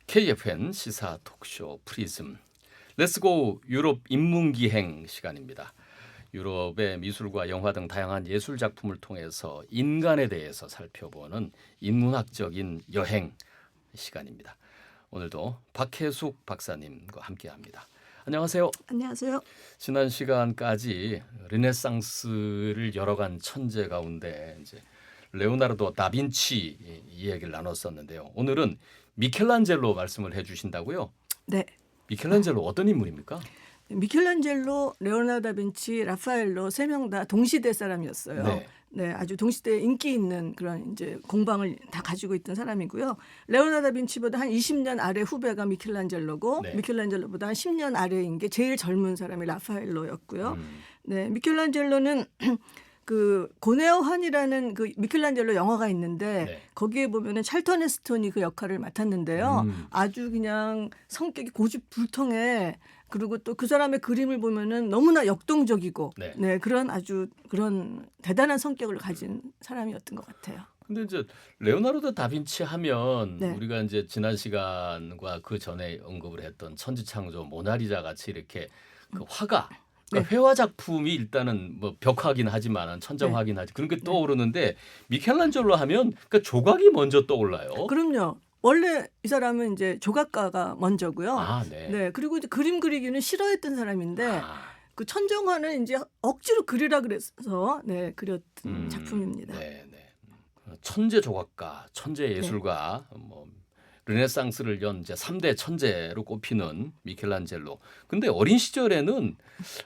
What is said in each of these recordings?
KFN 시사 토크쇼 프리즘 렛츠고 유럽 인문기행 시간입니다. 유럽의 미술과 영화 등 다양한 예술 작품을 통해서 인간에 대해서 살펴보는 인문학적인 여행 시간입니다. 오늘도 박혜숙 박사님과 함께합니다. 안녕하세요. 안녕하세요. 지난 시간까지 르네상스를 열어간 천재 가운데 이제 레오나르도 다빈치 이야기를 나눴었는데요. 오늘은 미켈란젤로 말씀을 해주신다고요? 네. 미켈란젤로 어떤 인물입니까? 미켈란젤로, 레오나르도 다빈치, 라파엘로 세 명 다 동시대 사람이었어요. 네. 네, 아주 동시대에 인기 있는 그런 이제 공방을 다 가지고 있던 사람이고요. 레오나르도 다빈치보다 한 20년 아래 후배가 미켈란젤로고, 네. 미켈란젤로보다 한 10년 아래인 게 제일 젊은 사람이 라파엘로였고요. 네, 미켈란젤로는 그 고네어환이라는 그 미켈란젤로 영화가 있는데 네. 거기에 보면은 찰턴 헤스턴이 그 역할을 맡았는데요. 아주 그냥 성격이 고집불통해. 그리고 또 그 사람의 그림을 보면은 너무나 역동적이고 네. 그런 대단한 성격을 가진 사람이었던 것 같아요. 근데 이제 레오나르도 다빈치 하면 네. 우리가 이제 지난 시간과 그 전에 언급을 했던 천지창조 모나리자 같이 이렇게 그 화가 그러니까 회화 작품이 일단은 뭐 벽화긴 하지만 천정화긴 하지 그런 게 떠오르는데 미켈란젤로 하면 그러니까 조각이 먼저 떠올라요. 그럼요. 원래 이 사람은 이제 조각가가 먼저고요. 아, 네. 네. 그리고 이제 그림 그리기는 싫어했던 사람인데 아, 그 천정화는 이제 억지로 그리라 그래서 네, 그렸던 작품입니다. 네, 네. 천재 조각가, 천재 예술가, 뭐 르네상스를 연 이제 3대 천재로 꼽히는 미켈란젤로. 근데 어린 시절에는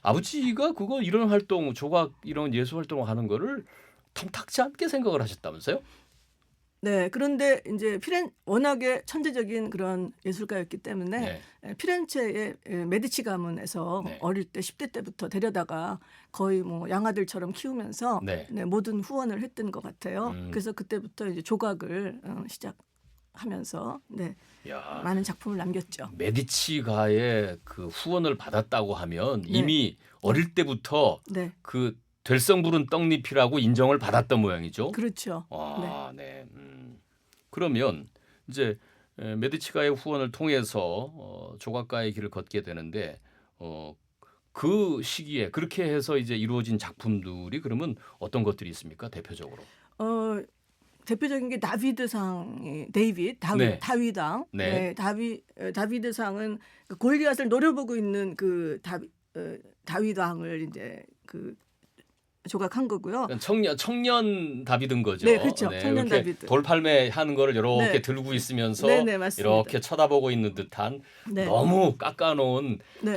아버지가 그거 이런 활동, 조각 이런 예술 활동을 하는 거를 탐탁지 않게 생각을 하셨다면서요? 네, 그런데 이제 워낙에 천재적인 그런 예술가였기 때문에 피렌체의 메디치 가문에서 네. 어릴 때 10대 때부터 데려다가 거의 뭐 양아들처럼 키우면서 네. 네, 모든 후원을 했던 것 같아요. 그래서 그때부터 이제 조각을 시작하면서 네, 야, 많은 작품을 남겼죠. 메디치가의 그 후원을 받았다고 하면 이미 어릴 때부터 네, 그 될성 부른 떡잎이라고 인정을 받았던 모양이죠. 그렇죠. 아, 네. 그러면 이제 메디치가의 후원을 통해서 조각가의 길을 걷게 되는데 그 시기에 그렇게 해서 이제 이루어진 작품들이 그러면 어떤 것들이 있습니까? 대표적으로. 대표적인 게 다비드상이 네. 다윗왕. 네. 다비드상은 그 골리앗을 노려보고 있는 그 다윗왕을 이제 그 조각한 거고요. 그러니까 청년 다비드인 거죠. 네, 그렇죠. 청년 이렇게 다비드. 돌팔매 하는 거를 이렇게 네. 들고 있으면서 네, 맞습니다. 이렇게 쳐다보고 있는 듯한 네. 너무 깎아놓은 네.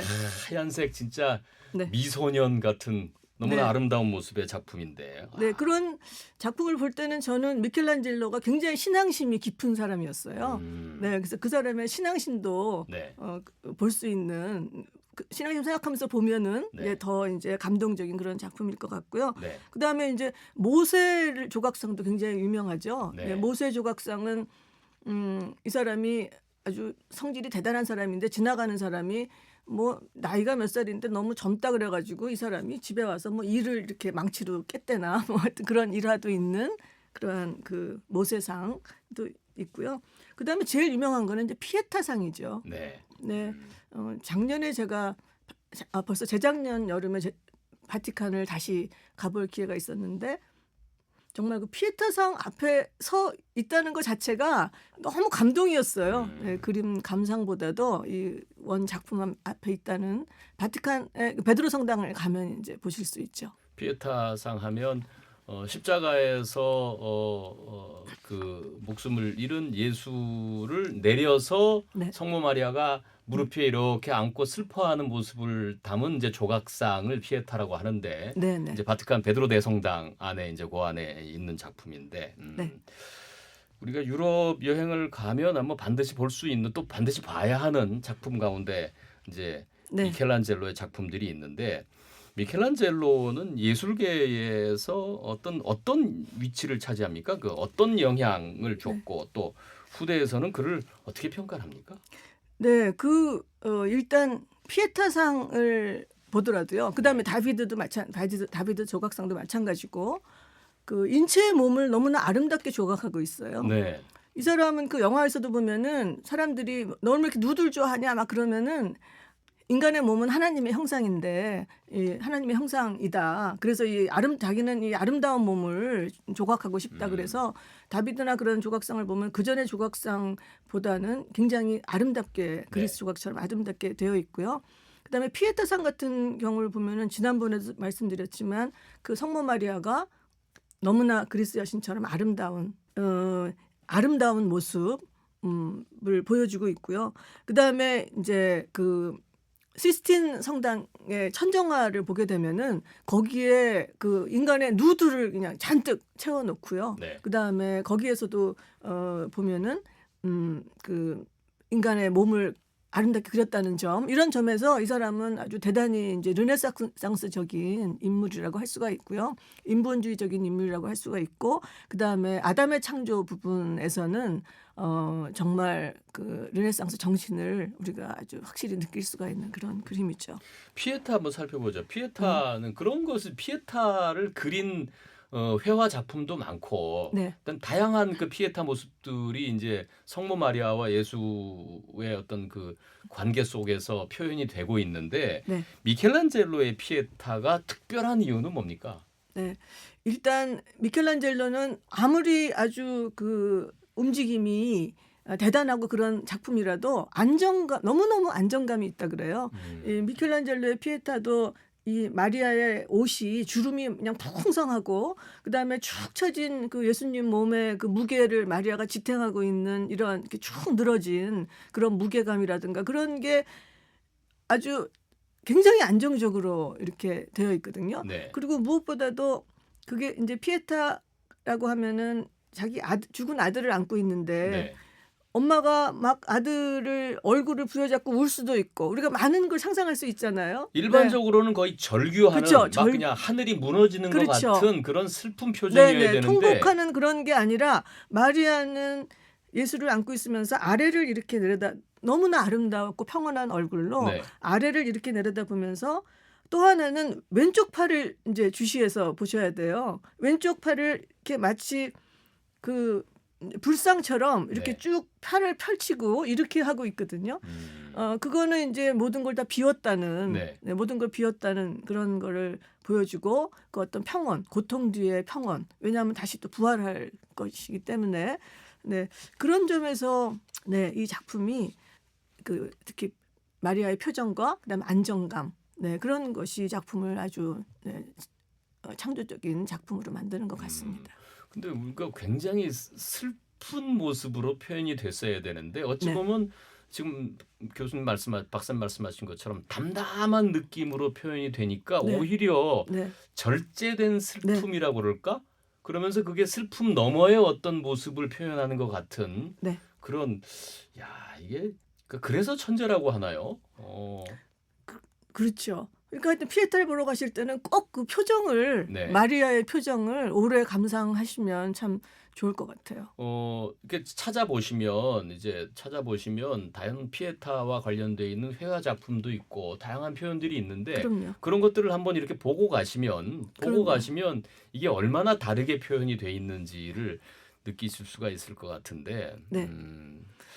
하얀색 진짜 네. 미소년 같은 너무나 네. 아름다운 모습의 작품인데. 네, 그런 작품을 볼 때는 저는 미켈란젤로가 굉장히 신앙심이 깊은 사람이었어요. 네, 그래서 그 사람의 신앙심도 네. 볼 수 있는 그 신앙심 생각하면서 보면은 네. 더 이제 감동적인 그런 작품일 것 같고요. 네. 그다음에 이제 모세 조각상도 굉장히 유명하죠. 네. 네, 모세 조각상은 이 사람이 아주 성질이 대단한 사람인데 지나가는 사람이 뭐 나이가 몇 살인데 너무 젊다 그래가지고 이 사람이 집에 와서 뭐 일을 이렇게 망치로 깼대나 뭐 하여튼 그런 일화도 있는 그러한 그 모세상도 있고요. 그다음에 제일 유명한 거는 이제 피에타상이죠. 네. 네, 작년에 제가 벌써 재작년 여름에 바티칸을 다시 가볼 기회가 있었는데 정말 그 피에타상 앞에 서 있다는 것 자체가 너무 감동이었어요. 네, 그림 감상보다도 이 원 작품 앞에 있다는 바티칸의 베드로 성당을 가면 이제 보실 수 있죠. 피에타상 하면 십자가에서 그 목숨을 잃은 예수를 내려서 네. 성모 마리아가 무릎 위에 이렇게 앉고 슬퍼하는 모습을 담은 이제 조각상을 피에타라고 하는데 네, 네. 이제 바티칸 베드로 대성당 안에 이제 그 안에 있는 작품인데 네. 우리가 유럽 여행을 가면 아마 반드시 볼 수 있는 또 반드시 봐야 하는 작품 가운데 이제 네. 미켈란젤로의 작품들이 있는데 미켈란젤로는 예술계에서 어떤 위치를 차지합니까? 그 어떤 영향을 줬고 또 후대에서는 그를 어떻게 평가합니까? 네, 일단 피에타상을 보더라도요. 그다음에 다비드 조각상도 마찬가지고 그 인체의 몸을 너무나 아름답게 조각하고 있어요. 네. 이 사람은 그 영화에서도 보면은 사람들이 "너 왜 이렇게 누들 좋아하냐?" 막 그러면은 인간의 몸은 하나님의 형상인데 이 하나님의 형상이다. 그래서 자기는 이 아름다운 몸을 조각하고 싶다. 음. 그래서 다비드나 그런 조각상을 보면 그전의 조각상보다는 굉장히 아름답게 그리스 네. 조각처럼 아름답게 되어 있고요. 그다음에 피에타상 같은 경우를 보면은 지난번에도 말씀드렸지만 그 성모 마리아가 너무나 그리스 여신처럼 아름다운 모습 을 보여주고 있고요. 그다음에 이제 그 시스틴 성당의 천정화를 보게 되면은 거기에 그 인간의 누드를 그냥 잔뜩 채워 놓고요. 네. 그다음에 거기에서도 보면은 그 인간의 몸을 아름답게 그렸다는 점, 이런 점에서 이 사람은 아주 대단히 이제 르네상스적인 인물이라고 할 수가 있고요. 인본주의적인 인물이라고 할 수가 있고, 그다음에 아담의 창조 부분에서는 정말 그 르네상스 정신을 우리가 아주 확실히 느낄 수가 있는 그런 그림이죠. 피에타 한번 살펴보죠. 피에타는 그런 것을 피에타를 그린 회화 작품도 많고 네. 일단 다양한 그 피에타 모습들이 이제 성모 마리아와 예수의 어떤 그 관계 속에서 표현이 되고 있는데 네. 미켈란젤로의 피에타가 특별한 이유는 뭡니까? 네. 일단 미켈란젤로는 아무리 아주 그 움직임이 대단하고 그런 작품이라도 너무너무 안정감이 있다 그래요. 이 미켈란젤로의 피에타도 이 마리아의 옷이 주름이 그냥 풍성하고, 그다음에 축 처진 그 예수님 몸의 그 무게를 마리아가 지탱하고 있는 이런 이렇게 축 늘어진 그런 무게감이라든가 그런 게 아주 굉장히 안정적으로 이렇게 되어 있거든요. 네. 그리고 무엇보다도 그게 이제 피에타라고 하면은 자기 죽은 아들을 안고 있는데 네. 엄마가 막 아들을 얼굴을 부여잡고 울 수도 있고, 우리가 많은 걸 상상할 수 있잖아요. 네. 일반적으로는 거의 절규하는 그쵸. 막 그냥 하늘이 무너지는 것 그렇죠. 같은 그런 슬픈 표정이어야 되는데 통곡하는 그런 게 아니라 마리아는 예수를 안고 있으면서 아래를 이렇게 너무나 아름다웠고 평온한 얼굴로 네. 아래를 이렇게 내려다보면서, 또 하나는 왼쪽 팔을 이제 주시해서 보셔야 돼요. 왼쪽 팔을 이렇게 마치 그 불상처럼 이렇게 네. 쭉 팔을 펼치고 이렇게 하고 있거든요. 그거는 이제 모든 걸 다 비웠다는, 네. 모든 걸 비웠다는 그런 거를 보여주고, 그 어떤 평온, 고통 뒤의 평온. 왜냐하면 다시 또 부활할 것이기 때문에, 네, 그런 점에서 네, 이 작품이 그 특히 마리아의 표정과 그다음에 안정감, 네, 그런 것이 작품을 아주 창조적인 작품으로 만드는 것 같습니다. 근데 우리가 굉장히 슬픈 모습으로 표현이 됐어야 되는데 어찌 네. 보면 지금 박사님 말씀하신 것처럼 담담한 느낌으로 표현이 되니까 네. 오히려 네. 절제된 슬픔이라고 그럴까? 그러면서 그게 슬픔 너머의 어떤 모습을 표현하는 것 같은 네. 그런 이게 그래서 천재라고 하나요? 그렇죠. 그러니까 하여튼 피에타를 보러 가실 때는 꼭 그 표정을, 네. 마리아의 표정을 오래 감상하시면 참 좋을 것 같아요. 이렇게 찾아보시면 다양한 피에타와 관련돼 있는 회화 작품도 있고 다양한 표현들이 있는데 그럼요. 그런 것들을 한번 이렇게 보고 가시면 그럼요. 이게 얼마나 다르게 표현이 돼 있는지를 느끼실 수가 있을 것 같은데. 네.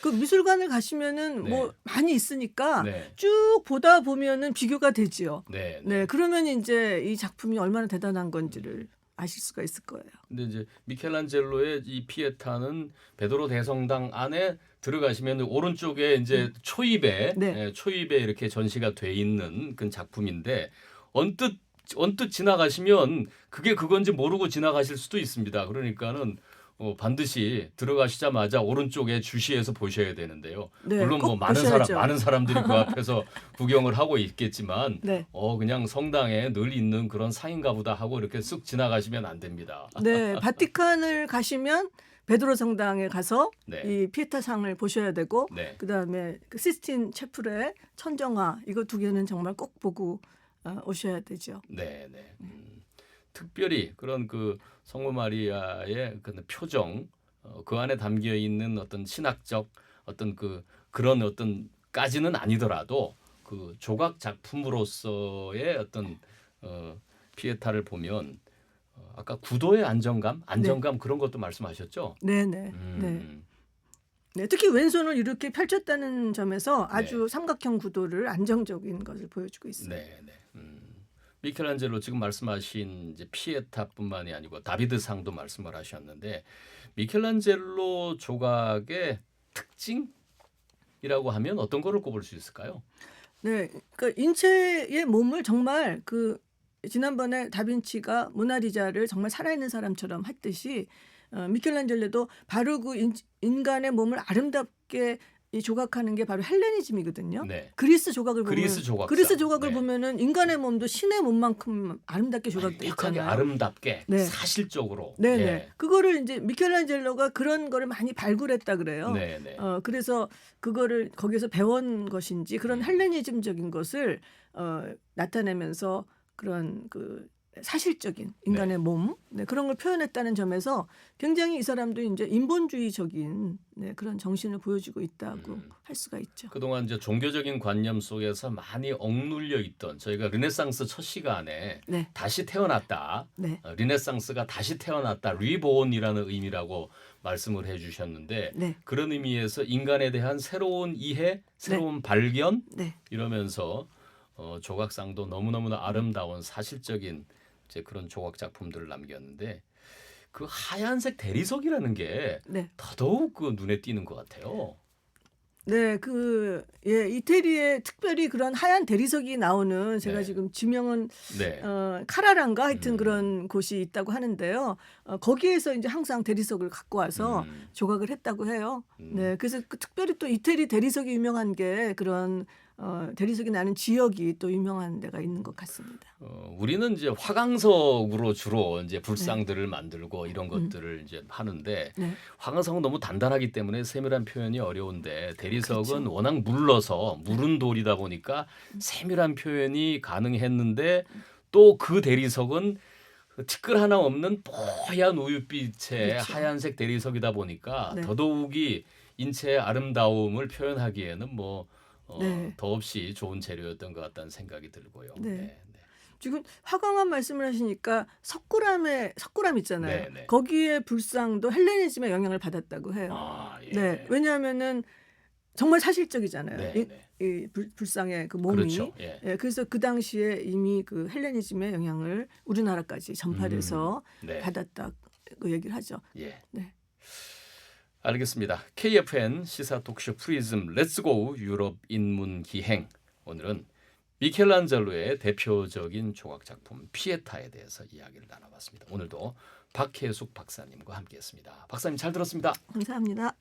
그 미술관을 가시면은 네. 뭐 많이 있으니까 네. 쭉 보다 보면은 비교가 되지요. 네. 네, 그러면 이제 이 작품이 얼마나 대단한 건지를 아실 수가 있을 거예요. 근데 이제 미켈란젤로의 이 피에타는 베드로 대성당 안에 들어가시면 오른쪽에 이제 초입에 네. 초입에 이렇게 전시가 돼 있는 그 작품인데 언뜻 지나가시면 그게 그건지 모르고 지나가실 수도 있습니다. 그러니까는 반드시 들어가시자마자 오른쪽에 주시해서 보셔야 되는데요. 네, 물론 뭐 꼭 보셔야죠. 많은 사람들이 그 앞에서 구경을 하고 있겠지만 네. 그냥 성당에 늘 있는 그런 상인가 보다 하고 이렇게 쓱 지나가시면 안 됩니다. 네, 바티칸을 가시면 베드로 성당에 가서 네. 이 피에타상을 보셔야 되고, 네. 그다음에 그 시스틴 채플의 천정화, 이거 두 개는 정말 꼭 보고 오셔야 되죠. 네. 특별히 그런 그 성모 마리아의 그 표정, 그 안에 담겨 있는 어떤 신학적 어떤 그런 어떤 까지는 아니더라도 그 조각 작품으로서의 어떤 피에타를 보면 아까 구도의 안정감 그런 것도 말씀하셨죠? 네네. 네. 음, 네, 특히 왼손을 이렇게 펼쳤다는 점에서 아주 네. 삼각형 구도를 안정적인 것을 보여주고 있어요. 네, 네. 미켈란젤로 지금 말씀하신 이제 피에타뿐만이 아니고 다비드상도 말씀을 하셨는데 미켈란젤로 조각의 특징이라고 하면 어떤 거를 꼽을 수 있을까요? 네, 그러니까 인체의 몸을 정말 지난번에 다빈치가 모나리자를 정말 살아있는 사람처럼 했듯이 미켈란젤로도 바로 인간의 몸을 아름답게 이 조각하는 게 바로 헬레니즘이거든요. 네. 그리스 조각을 그리스 보면 조각상. 그리스 조각을 네. 보면은 인간의 몸도 신의 몸만큼 아름답게 조각돼 완벽하게 있잖아요. 아름답게 네. 사실적으로. 네네. 예. 그거를 이제 미켈란젤로가 그런 거를 많이 발굴했다 그래요. 네, 네. 그래서 그거를 거기서 배운 것인지 그런 헬레니즘적인 것을 나타내면서 그런 사실적인 인간의 몸, 네, 그런 걸 표현했다는 점에서 굉장히 이 사람도 이제 인본주의적인 그런 정신을 보여주고 있다고 할 수가 있죠. 그동안 이제 종교적인 관념 속에서 많이 억눌려 있던 저희가 르네상스 첫 시간에 네, 다시 태어났다. 네, 르네상스가 다시 태어났다. 리본이라는 의미라고 말씀을 해주셨는데 네, 그런 의미에서 인간에 대한 새로운 이해, 새로운 발견 네, 이러면서 조각상도 너무너무나 아름다운 사실적인 이제 그런 조각 작품들을 남겼는데 그 하얀색 대리석이라는 게 네. 더더욱 그 눈에 띄는 것 같아요. 네, 이태리에 특별히 그런 하얀 대리석이 나오는 제가 네. 지금 지명은 네. 카라란가 하여튼 그런 곳이 있다고 하는데요. 거기에서 이제 항상 대리석을 갖고 와서 조각을 했다고 해요. 네, 그래서 특별히 또 이태리 대리석이 유명한 게 그런 대리석이 나는 지역이 또 유명한 데가 있는 것 같습니다. 우리는 이제 화강석으로 주로 이제 불상들을 만들고 이런 것들을 이제 하는데 네, 화강석은 너무 단단하기 때문에 세밀한 표현이 어려운데 대리석은 그렇죠. 워낙 물러서 무른 돌이다 보니까 세밀한 표현이 가능했는데 또 그 대리석은 티끌 하나 없는 뽀얀 우윳빛의 그렇죠. 하얀색 대리석이다 보니까 네. 더더욱이 인체의 아름다움을 표현하기에는 뭐 네. 더없이 좋은 재료였던 것 같다는 생각이 들고요. 네. 네, 네. 지금 화강암 말씀을 하시니까 석굴암 있잖아요. 네, 네. 거기에 불상도 헬레니즘의 영향을 받았다고 해요. 아, 예. 네, 왜냐하면은 정말 사실적이잖아요. 네, 이, 네. 이 불상의 그 몸이. 그렇죠. 예. 예, 그래서 그 당시에 이미 그 헬레니즘의 영향을 우리나라까지 전파돼서 네. 받았다고 얘기를 하죠. 예. 네. 알겠습니다. KFN 시사 토크쇼 프리즘 렛츠고 유럽 인문 기행. 오늘은 미켈란젤로의 대표적인 조각 작품 피에타에 대해서 이야기를 나눠봤습니다. 오늘도 박혜숙 박사님과 함께했습니다. 박사님 잘 들었습니다. 감사합니다.